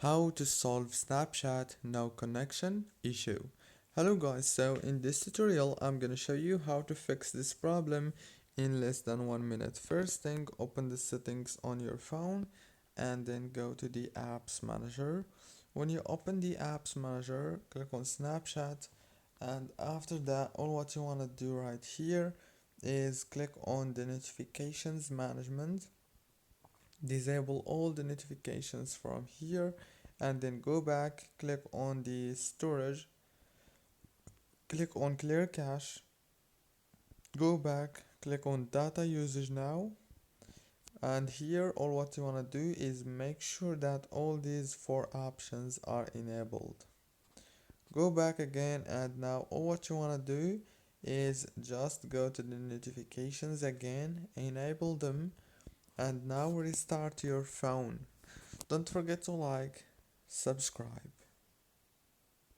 How to solve Snapchat no connection issue. Hello guys, so in this tutorial I'm gonna show you how to fix this problem in less than 1 minute. First thing, open the settings on your phone and then go to the apps manager. When you open the apps manager, click on Snapchat, and after that all what you want to do right here is click on the notifications management. Disable all the notifications from here and then go back, click on the storage, click on clear cache, go back, click on data usage now, and here all what you want to do is make sure that all these four options are enabled. Go back again, and now all what you want to do is just go to the notifications again, enable them, and now restart your phone. Don't forget to like, subscribe.